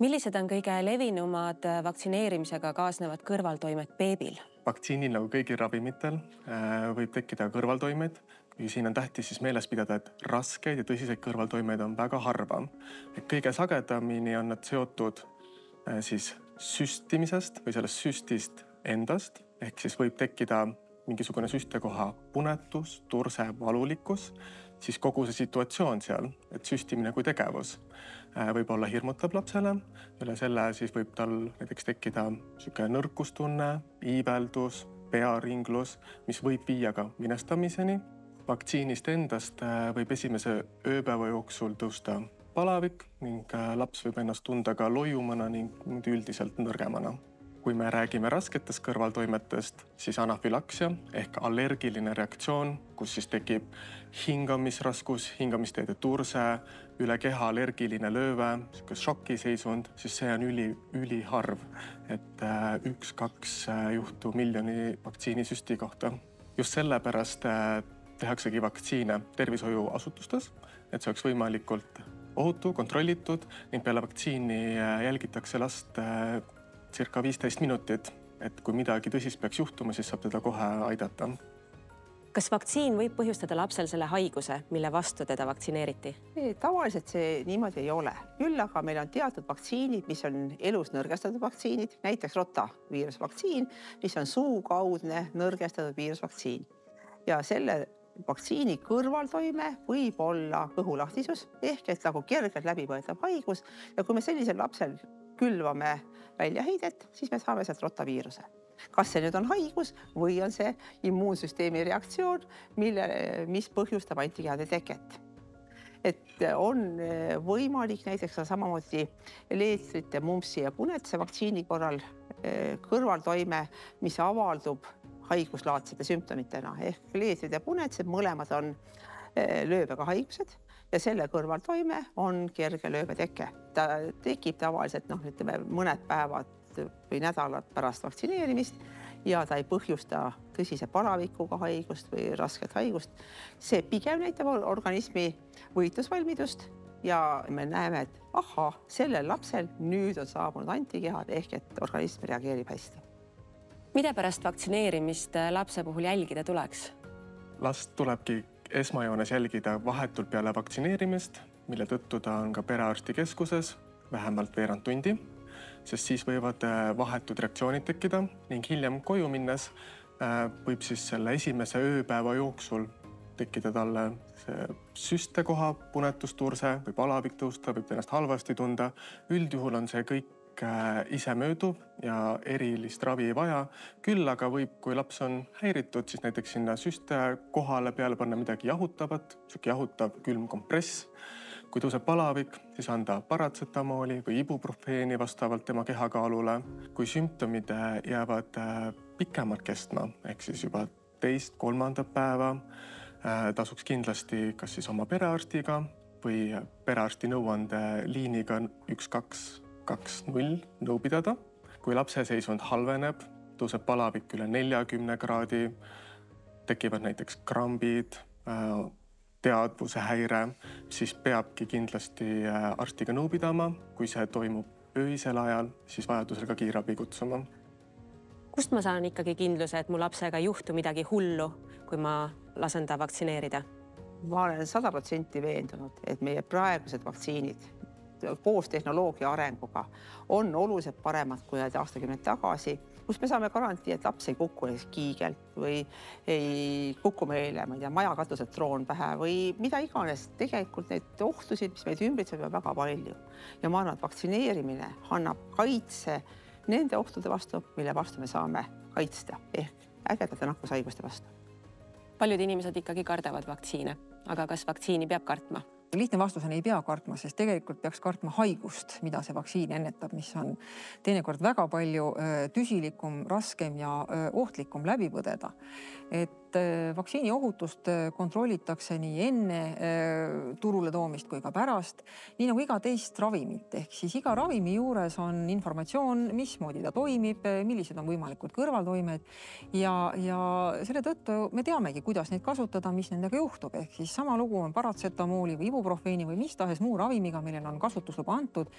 Millised on kõige levinumad vaktsineerimisega kaasnevad kõrvaltoimed beebil? Vaktsiinil nagu kõigil ravimitel võib tekkida kõrvaltoimeid. Siin on tähtis siis meeles pidada, et raskeid ja tõsiseid kõrvaltoimeid on väga harva. Kõige sagedamini on nad seotud siis süstimisest või sellest süstist endast. Ehk siis võib tekkida mingisugune süstekoha punetus, turse, valulikkus, siis kogu see situatsioon seal, et süstimine kui tegevus võib olla hirmutab lapsele. Üle selle siis võib tal näiteks tekkida nõrkustunne, iibeldus, pearinglus, mis võib viia ka minestamiseni. Vaktsiinist endast võib esimese ööpäeva jooksul tõusta palavik ning laps võib ennast tunda ka loiumana ning üldiselt nõrgemana. Kui me räägime rasketest kõrvaltoimetest, siis anafülaksia ehk allergiline reaktsioon, kus siis tekib hingamisraskus, hingamisteede turse, üle keha allergiline lööve, šokiseisund, siis see on üliharv, et 1-2 juhtu miljoni vaktsiinisüsti kohta. Just sellepärast tehaksegi vaktsiine tervishoiuasutustes, et see oleks võimalikult ohutu, kontrollitud ning peale vaktsiini jälgitakse last circa 15 minutit, et kui midagi tõsist peaks juhtuma, siis saab teda kohe aidata. Kas vaktsiin võib põhjustada lapsel selle haiguse, mille vastu teda vaktsineeriti? Tavaliselt see niimoodi ei ole. Küll aga meil on teatud vaktsiinid, mis on elus nõrgestatud vaktsiinid, näiteks rotaviirusvaktsiin, mis on suukaudne nõrgestatud viirusvaktsiin. Ja selle vaktsiini kõrvaltoime võib olla kõhulahtisus ehk et nagu kergelt läbipõetav haigus ja kui me sellisel lapsel külvame väljaheidet, siis me saame sealt rotaviiruse. Kas see nüüd on haigus või on see immuunsüsteemi reaktsioon, mis põhjustab antikehade teket? Et on võimalik näiteks samamoodi leetrite, mumpsi ja punetse vaktsiini korral kõrvaltoime, mis avaldub haiguslaadsete sümptomitena ehk leetrid ja punetsed mõlemad on lööbega haigused ja selle kõrvaltoime on kerge lööbeteke. Ta tekib tavaliselt mõned päevad või nädalad pärast vaktsineerimist ja ta ei põhjusta tõsise palavikuga haigust või rasket haigust. See pigem näitab organismi võitlusvalmidust ja me näeme, et sellel lapsel nüüd on saabunud antikehad ehk et organism reageerib hästi. Mida pärast vaktsineerimist lapse puhul jälgida tuleks? Last tulebki esmajoones jälgida vahetult peale vaktsineerimist, mille tõttu ta on ka perearstikeskuses vähemalt veerand tundi, sest siis võivad vahetud reaktsioonid tekkida ning hiljem koju minnes võib siis selle esimese ööpäeva jooksul tekkida talle süstekoha punetusturse või palavik tõusta, võib ennast halvasti tunda. Üldjuhul on see kõik ise möödub ja erilist ravi ei vaja. Küll aga võib, kui laps on häiritud, siis näiteks sinna süste kohale peale panna midagi jahutavat, jahutav külm kompress. Kui tõuseb palavik, siis anda paratsetamooli või ibuprofeeni vastavalt tema kehakaalule. Kui sümptomid jäävad pikemalt kestma, ehk siis juba 2-3 päeva, tasuks kindlasti kas siis oma perearstiga või perearsti nõuandeliiniga 1220 nõu pidada. Kui lapse seisund halveneb, tõuseb palavik üle 40 kraadi, tekivad näiteks krambid, teadvuse häire, siis peabki kindlasti arstiga nõu pidama. Kui see toimub öisel ajal, siis vajadusel ka kiirabi kutsuma. Kust ma saan ikkagi kindluse, et mu lapsega ei juhtu midagi hullu, kui ma lasen ta vaktsineerida? Ma olen 100% veendunud, et meie praegused vaktsiinid koos tehnoloogia arenguga on oluliselt paremad kui need aastakümneid tagasi, kus me saame garantii, et laps ei kuku kiigelt või ei kuku meile, majakatused troon pähe või mida iganes. Tegelikult neid ohtusid, mis meid ümbritseb, on väga palju. Ja ma arvan, et vaktsineerimine annab kaitse nende ohtude vastu, mille vastu me saame kaitsta ehk ägedate nakkushaiguste vastu. Paljud inimesed ikkagi kardavad vaktsiine, aga kas vaktsiini peab kartma? Lihtne vastus on ei pea kartma, sest tegelikult peaks kartma haigust, mida see vaktsiin ennetab, mis on teinekord väga palju tüsilikum, raskem ja ohtlikum läbi põdeda. Et et vaktsiini ohutust kontrollitakse nii enne turule toomist kui ka pärast, nii nagu iga teist ravimit. Ehk siis iga ravimi juures on informatsioon, mismoodi ta toimib, millised on võimalikud kõrvaltoimed ja selle tõttu me teamegi, kuidas neid kasutada, mis nendega juhtub. Ehk siis sama lugu on paratsetamooli või ibuprofeeni või mis tahes muu ravimiga, millel on kasutusluba antud.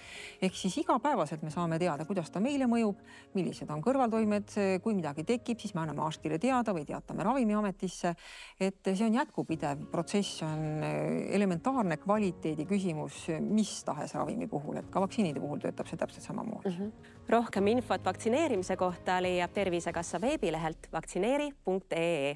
Ehk siis igapäevaselt me saame teada, kuidas ta meile mõjub, millised on kõrvaltoimed, kui midagi tekib, siis me anname arstile teada või teatame Ravimiametisse, et see on jätkupidev protsess, on elementaarne kvaliteedi küsimus mis tahes ravimi puhul, et ka vaktsiinide puhul töötab see täpselt samamoodi. Rohkem infot vaktsineerimise kohta leiab Tervisekassa veebilehelt vaktsineeri.ee.